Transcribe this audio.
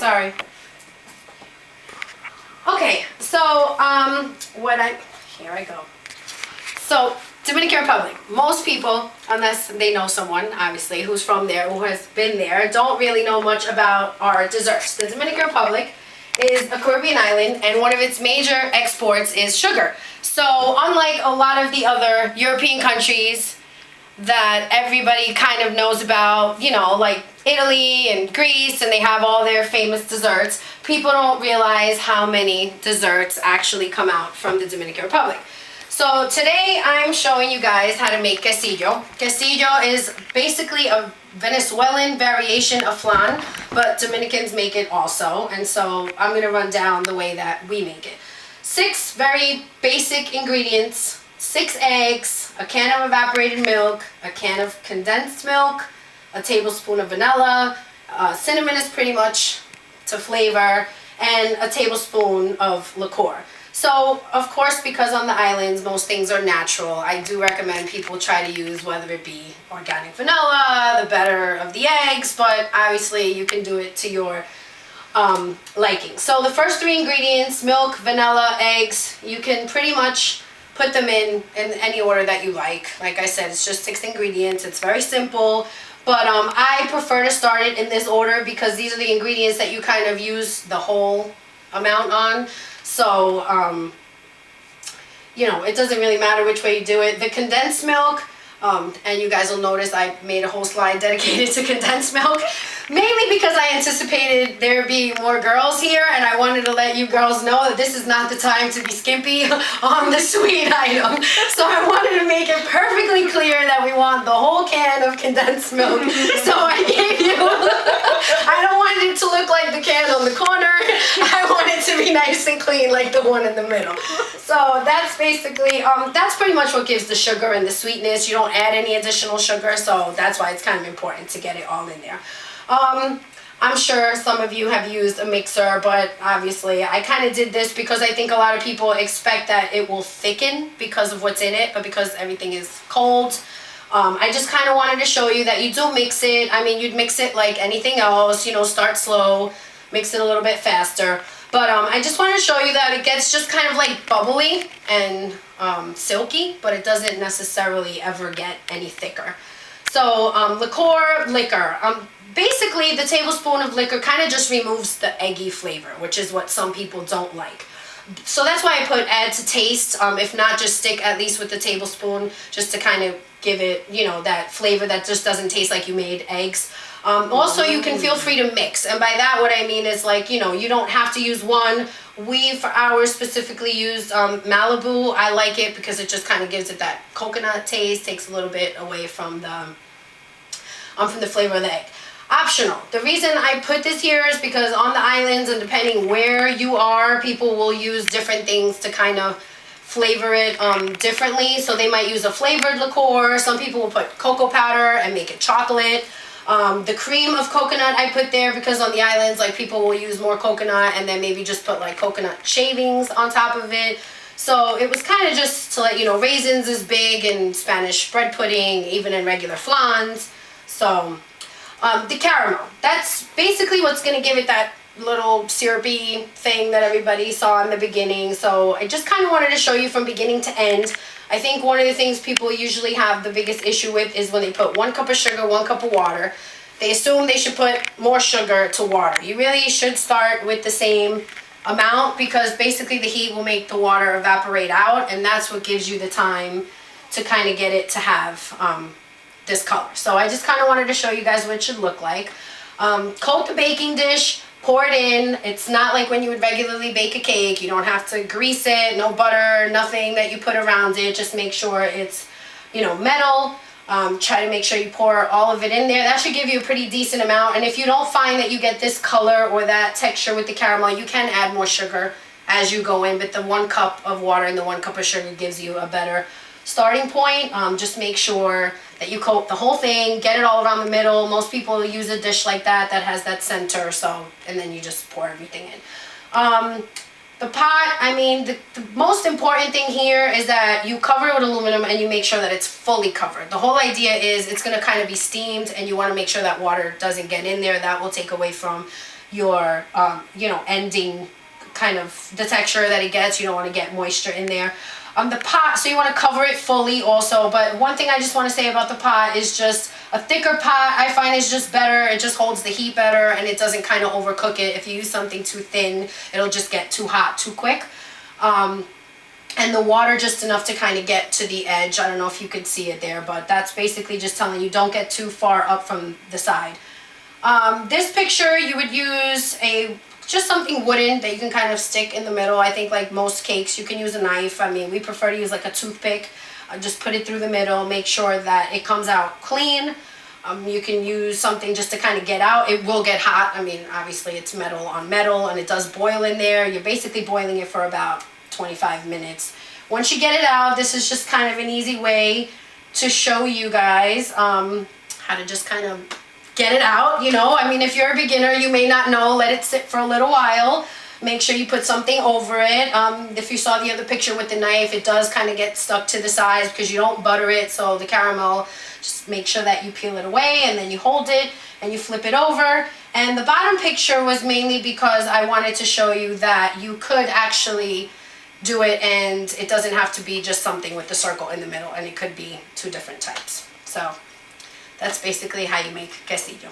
Sorry. Okay, so here I go. So Dominican Republic, most people, unless they know someone, obviously, who's from there, who has been there, don't really know much about our desserts. The Dominican Republic is a Caribbean island, and one of its major exports is sugar. So unlike a lot of the other European countries that everybody kind of knows about, you know, like Italy and Greece, and they have all their famous desserts, people don't realize how many desserts actually come out from the Dominican Republic. So today I'm showing you guys how to make quesillo. Quesillo is basically a Venezuelan variation of flan, but Dominicans make it also, and so I'm going to run down the way that we make it. 6 very basic ingredients: 6 eggs, a can of evaporated milk, a can of condensed milk, a tablespoon of vanilla, cinnamon is pretty much to flavor, and a tablespoon of liqueur. So, of course, because on the islands most things are natural, I do recommend people try to use whether it be organic vanilla, the better of the eggs, but obviously you can do it to your liking. So the first 3 ingredients, milk, vanilla, eggs, you can pretty much put them in any order that you like. Like I said, it's just 6 ingredients. It's very simple, but I prefer to start it in this order because these are the ingredients that you kind of use the whole amount on. So, you know, it doesn't really matter which way you do it. The condensed milk, and you guys will notice I made a whole slide dedicated to condensed milk, mainly because I anticipated there being more girls here, and I wanted to let you girls know that this is not the time to be skimpy on the sweet item. So I wanted to make it perfectly clear that we want the whole can of condensed milk. So I gave you, I don't want it to look like the can on the corner. I want it to be nice and clean like the one in the middle. So that's basically, that's pretty much what gives the sugar and the sweetness. You don't add any additional sugar, so that's why it's kind of important to get it all in there. I'm sure some of you have used a mixer, but obviously I kind of did this because I think a lot of people expect that it will thicken because of what's in it, but because everything is cold, I just kind of wanted to show you that you do mix it. I mean, you'd mix it like anything else, you know, start slow, mix it a little bit faster. But I just wanted to show you that it gets just kind of like bubbly and silky, but it doesn't necessarily ever get any thicker. So liquor. Basically, the tablespoon of liquor kind of just removes the eggy flavor, which is what some people don't like. So that's why I put add to taste. If not, just stick at least with the tablespoon, just to kind of give it, you know, that flavor that just doesn't taste like you made eggs. Also, you can feel free to mix, and by that what I mean is, like, you know, you don't have to use one. We, for ours, specifically used Malibu. I like it because it just kind of gives it that coconut taste, takes a little bit away from the flavor of the egg. Optional. The reason I put this here is because on the islands, and depending where you are, people will use different things to kind of flavor it differently. So they might use a flavored liqueur. Some people will put cocoa powder and make it chocolate. The cream of coconut I put there because on the islands, like, people will use more coconut and then maybe just put like coconut shavings on top of it. So it was kind of just to let you know, raisins is big in Spanish bread pudding, even in regular flans. So the caramel, that's basically what's going to give it that little syrupy thing that everybody saw in the beginning. So I just kind of wanted to show you from beginning to end. I think one of the things people usually have the biggest issue with is when they put 1 cup of sugar, 1 cup of water. They assume they should put more sugar to water. You really should start with the same amount because basically the heat will make the water evaporate out, and that's what gives you the time to kind of get it to have this color. So I just kind of wanted to show you guys what it should look like. Coat the baking dish, pour it in. It's not like when you would regularly bake a cake. You don't have to grease it, no butter, nothing that you put around it. Just make sure it's, you know, metal. Try to make sure you pour all of it in there. That should give you a pretty decent amount. And if you don't find that you get this color or that texture with the caramel, you can add more sugar as you go in. But the 1 cup of water and the 1 cup of sugar gives you a better starting point. Just make sure that you coat the whole thing, get it all around the middle. Most people use a dish like that has that center, so, and then you just pour everything in. The pot, I mean, the most important thing here is that you cover it with aluminum and you make sure that it's fully covered. The whole idea is it's going to kind of be steamed, and you want to make sure that water doesn't get in there. That will take away from your, you know, ending kind of the texture that it gets. You don't want to get moisture in there. The pot, so you want to cover it fully also, but one thing I just want to say about the pot is just a thicker pot I find is just better. It just holds the heat better and it doesn't kind of overcook it. If you use something too thin, it'll just get too hot too quick. And the water just enough to kind of get to the edge. I don't know if you could see it there, but that's basically just telling you don't get too far up from the side. This picture, you would use just something wooden that you can kind of stick in the middle. I think like most cakes, you can use a knife. I mean, we prefer to use like a toothpick. Just put it through the middle, make sure that it comes out clean. You can use something just to kind of get out. It will get hot. I mean, obviously it's metal on metal and it does boil in there. You're basically boiling it for about 25 minutes. Once you get it out, this is just kind of an easy way to show you guys how to just kind of get it out, you know. I mean, if you're a beginner, you may not know, let it sit for a little while. Make sure you put something over it. If you saw the other picture with the knife, it does kind of get stuck to the sides because you don't butter it, so the caramel, just make sure that you peel it away and then you hold it and you flip it over. And the bottom picture was mainly because I wanted to show you that you could actually do it and it doesn't have to be just something with the circle in the middle, and it could be two different types. So that's basically how you make quesillo.